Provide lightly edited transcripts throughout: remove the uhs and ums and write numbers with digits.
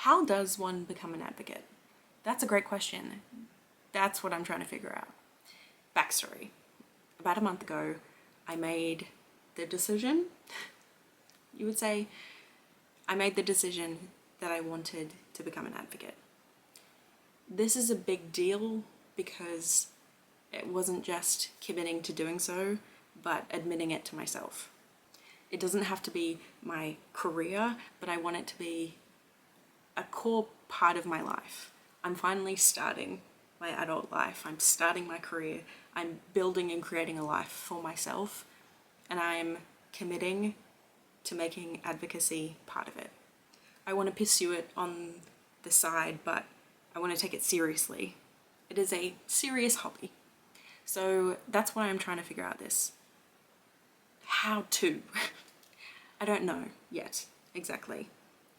How does one become an advocate? That's a great question. That's what I'm trying to figure out. Backstory. About a month ago, I made the decision, you would say, I made the decision that I wanted to become an advocate. This is a big deal because it wasn't just committing to doing so, but admitting it to myself. It doesn't have to be my career, but I want it to be a core part of my life. I'm finally starting my adult life. I'm starting my career. I'm building and creating a life for myself, and I'm committing to making advocacy part of it. I want to pursue it on the side, but I want to take it seriously. It is a serious hobby. So that's why I'm trying to figure out this. How to? I don't know yet, exactly.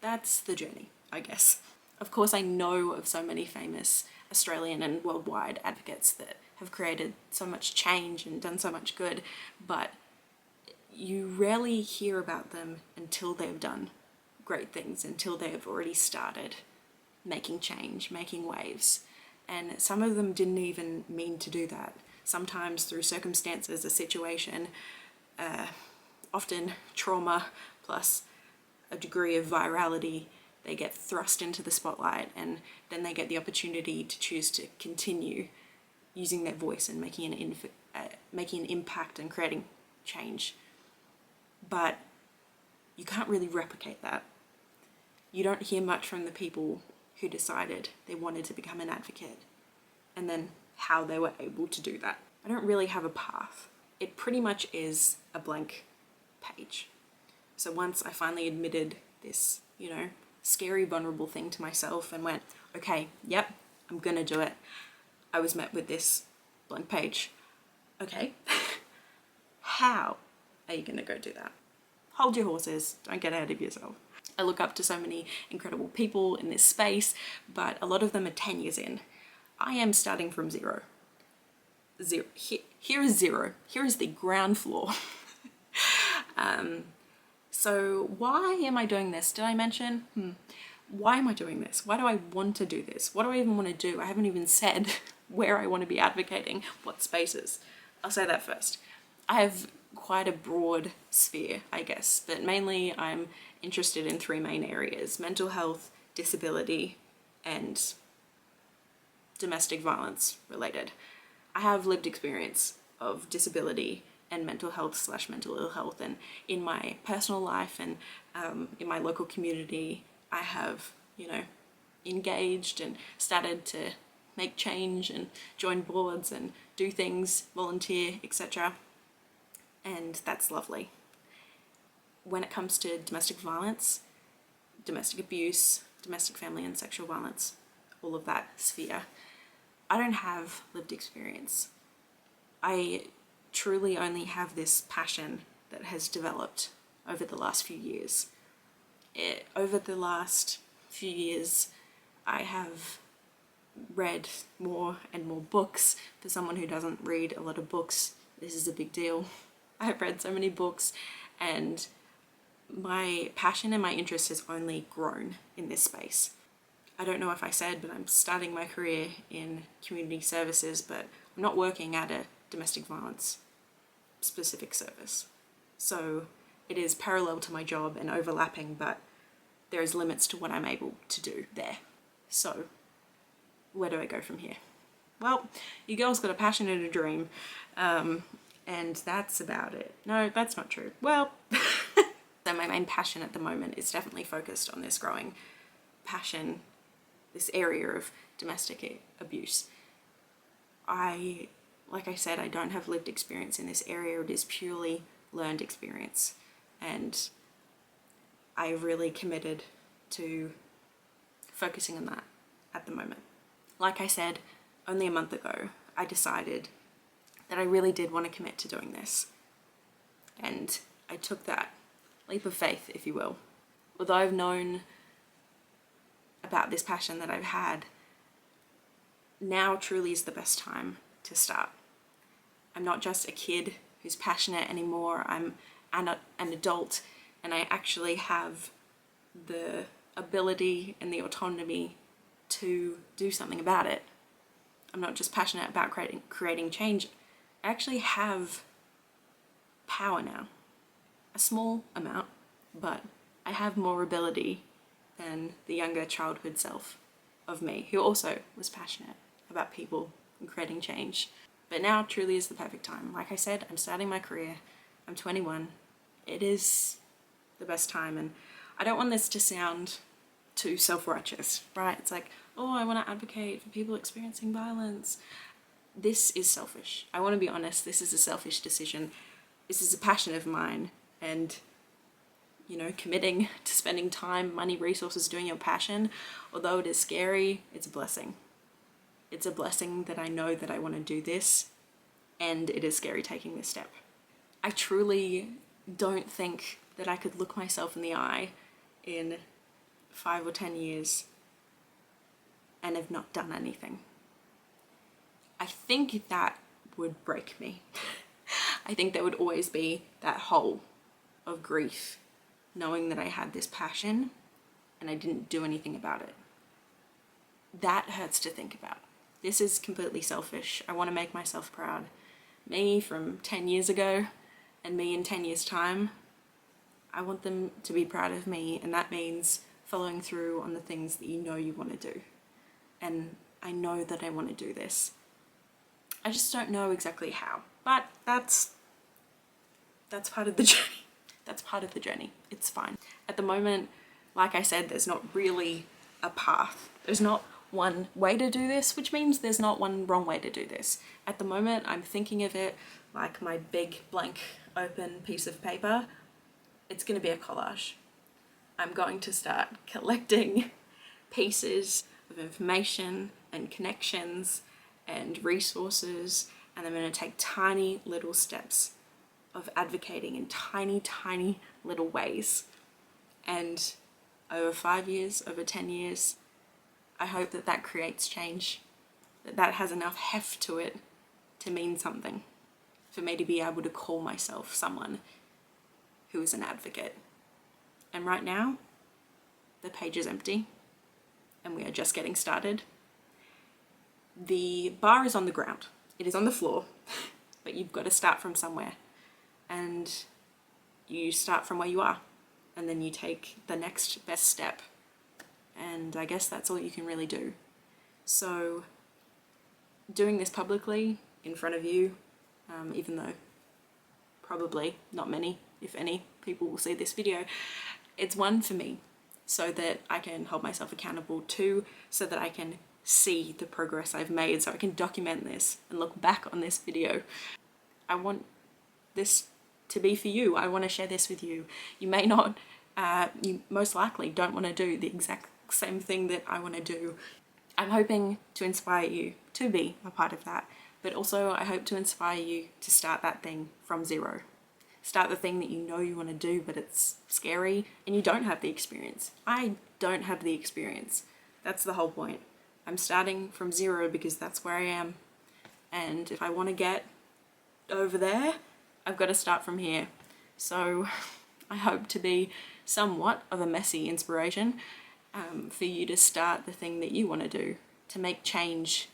That's the journey, I guess. Of course, I know of so many famous Australian and worldwide advocates that have created so much change and done so much good, but you rarely hear about them until they've done great things, until they have already started making change, making waves. And some of them didn't even mean to do that. Sometimes through circumstances, a situation, often trauma plus a degree of virality, they get thrust into the spotlight, and then they get the opportunity to choose to continue using their voice and making an impact and creating change. But you can't really replicate that. You don't hear much from the people who decided they wanted to become an advocate and then how they were able to do that. I don't really have a path. It pretty much is a blank page. So once I finally admitted this, scary, vulnerable thing to myself and went, okay, yep, I'm gonna do it, I was met with this blank page. Okay, how are you gonna go do that? Hold your horses, don't get ahead of yourself. I look up to so many incredible people in this space, but a lot of them are 10 years in. I am starting from zero. Here is zero. Here is the ground floor. So why am I doing this? Did I mention? Why am I doing this? Why do I want to do this? What do I even want to do? I haven't even said where I want to be advocating, what spaces. I'll say that first. I have quite a broad sphere, I guess, but mainly I'm interested in three main areas: mental health, disability, and domestic violence related. I have lived experience of disability and mental health / mental ill health, and in my personal life and in my local community, I have, engaged and started to make change and join boards and do things, volunteer, etc. And that's lovely. When it comes to domestic violence, domestic abuse, domestic family and sexual violence, all of that sphere, I don't have lived experience. I truly only have this passion that has developed over the last few years. Over the last few years, I have read more and more books. For someone who doesn't read a lot of books, this is a big deal. I've read so many books, and my passion and my interest has only grown in this space. I don't know if I said, but I'm starting my career in community services, but I'm not working at a domestic violence specific service. So it is parallel to my job and overlapping, but there is limits to what I'm able to do there. So where do I go from here? Well, your girl's got a passion and a dream, and that's about it. No, that's not true. Well, so my main passion at the moment is definitely focused on this growing passion, this area of domestic abuse. Like I said, I don't have lived experience in this area. It is purely learned experience, and I really committed to focusing on that at the moment. Like I said, only a month ago, I decided that I really did want to commit to doing this, and I took that leap of faith, if you will. Although I've known about this passion that I've had, now truly is the best time to start. I'm not just a kid who's passionate anymore. I'm an adult, and I actually have the ability and the autonomy to do something about it. I'm not just passionate about creating change. I actually have power now. A small amount, but I have more ability than the younger childhood self of me, who also was passionate about people and creating change. But now truly is the perfect time. Like I said, I'm starting my career. I'm 21. It is the best time, and I don't want this to sound too self-righteous, right? It's like, oh, I want to advocate for people experiencing violence. This is selfish. I want to be honest, this is a selfish decision. This is a passion of mine, and you know, committing to spending time, money, resources doing your passion, although it is scary, it's a blessing. It's a blessing that I know that I want to do this, and it is scary taking this step. I truly don't think that I could look myself in the eye in 5 or 10 years and have not done anything. I think that would break me. I think there would always be that hole of grief, knowing that I had this passion and I didn't do anything about it. That hurts to think about. This is completely selfish. I want to make myself proud. Me from 10 years ago and me in 10 years' time, I want them to be proud of me, and that means following through on the things that you know you want to do. And I know that I want to do this. I just don't know exactly how, but that's part of the journey. That's part of the journey. It's fine. At the moment, like I said, there's not really a path. There's not one way to do this, which means there's not one wrong way to do this. At the moment, I'm thinking of it like my big blank open piece of paper. It's going to be a collage. I'm going to start collecting pieces of information and connections and resources, and I'm going to take tiny little steps of advocating in tiny, tiny little ways. And over 5 years, over 10 years, I hope that that creates change, that has enough heft to it to mean something, for me to be able to call myself someone who is an advocate. And right now, the page is empty, and we are just getting started. The bar is on the ground. It is on the floor, but you've got to start from somewhere. And you start from where you are, and then you take the next best step. And I guess that's all you can really do. So doing this publicly in front of you, even though probably not many, if any, people will see this video, it's one for me, so that I can hold myself accountable, two, so that I can see the progress I've made, so I can document this and look back on this video. I want this to be for you. I want to share this with you. You may not, you most likely don't want to do the exact same thing that I want to do. I'm hoping to inspire you to be a part of that, but also I hope to inspire you to start that thing from zero. Start the thing that you know you want to do, but it's scary and you don't have the experience. I don't have the experience. That's the whole point. I'm starting from zero because that's where I am. And if I want to get over there, I've got to start from here. So I hope to be somewhat of a messy inspiration for you to start the thing that you want to do, to make change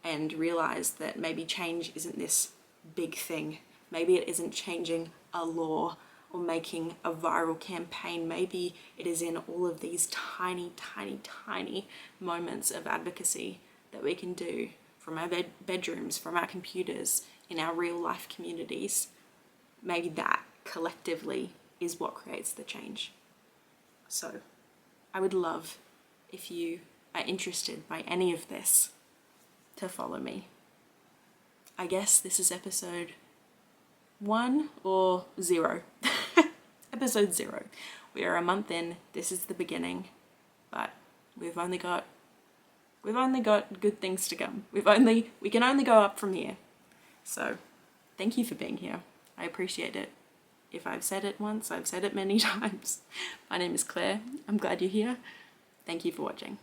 and realize that maybe change isn't this big thing. Maybe it isn't changing a law or making a viral campaign. Maybe it is in all of these tiny, tiny, tiny moments of advocacy that we can do from our bedrooms, from our computers, in our real life communities. Maybe that collectively is what creates the change. So I would love if you are interested by any of this to follow me. I guess this is episode 1 or 0. Episode 0. We are a month in. This is the beginning, but we've only got good things to come. We can only go up from here. So thank you for being here. I appreciate it. If I've said it once, I've said it many times. My name is Claire. I'm glad you're here. Thank you for watching.